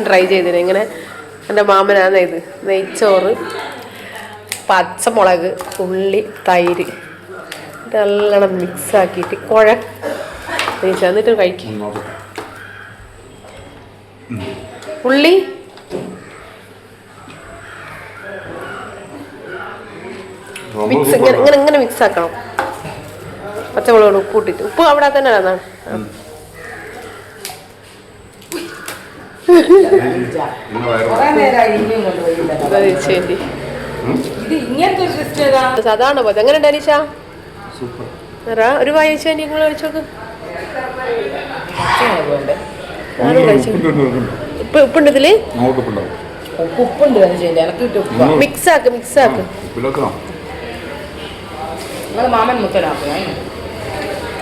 try ചെയ്തിന് ഇങ്ങനെ എൻ്റെ മാമനാണ് ഇത് നെയ്ച്ചോറ് പച്ചമുളക് ഉള്ളി തൈര് നല്ലോണം മിക്സാക്കിയിട്ട് എന്നിട്ട് കഴിക്കും ഉള്ളി മിക്സ് ഇങ്ങനെ ഇങ്ങനെ മിക്സ് ആക്കണം പച്ചമുളക് ഉപ്പ് ഇട്ടിട്ട് ഉപ്പ് അവിടെ തന്നെ അതാണ് അതാണ് പോലെ എങ്ങനെ ഉണ്ട് അനീഷ ഒരു വായിച്ചാ നിങ്ങൾ കഴിച്ചോക്ക് ഉപ്പുണ്ട് ഇതില് മിക്സ് ആക്ക്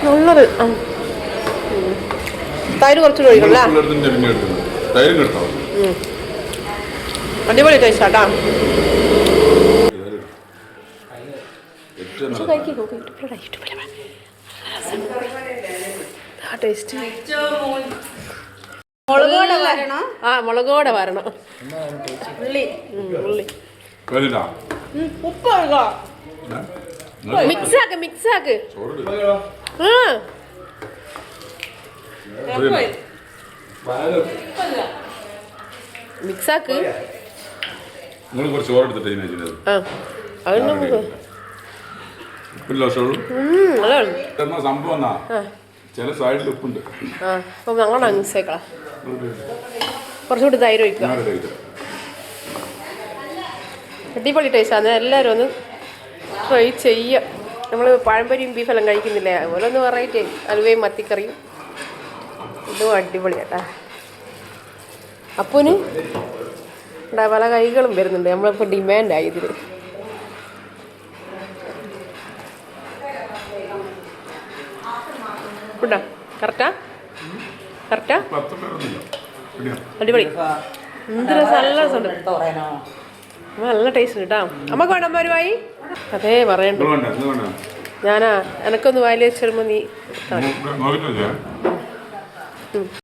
നല്ലത് തൈര് കുറച്ചുകൂടി ഒഴിക്കണല്ലേ അടിപൊളി ടേസ്റ്റ് ആട്ടാ മുളകോടെ വരണം ഉള്ളി ഉപ്പ് മിക്സ് ആക്ക് മിക്സാക്ക് ഞങ്ങളാ മിക്സേക്കളാ കുറച്ചുകൂടി തൈര് ഒഴിക്കുക അടിപൊളി ടേസ്റ്റാണ് എല്ലാവരും ഒന്ന് ട്രൈ ചെയ്യുക നമ്മൾ പഴംപൊരിയും ബീഫെല്ലാം കഴിക്കുന്നില്ലേ അതുപോലെ ഒന്ന് വെറൈറ്റി അലുവയും മത്തിക്കറിയും ഇതും അടിപൊളിയാട്ടാ അപ്പൂന് പല കൈകളും വരുന്നുണ്ട് നമ്മളിപ്പോൾ ഡിമാൻഡായി ഇതിൽ ഉണ്ടോ കറക്റ്റാ അടിപൊളി എന്ത് രസം നല്ല രസമുണ്ട് നല്ല ടേസ്റ്റ് കേട്ടോ അമ്മക്ക് വേണ്ട അമ്മരുമായി അതേ പറയണ്ട ഞാനാ എനക്കൊന്ന് വായിൽ വെച്ചിടുമ്പോൾ നീ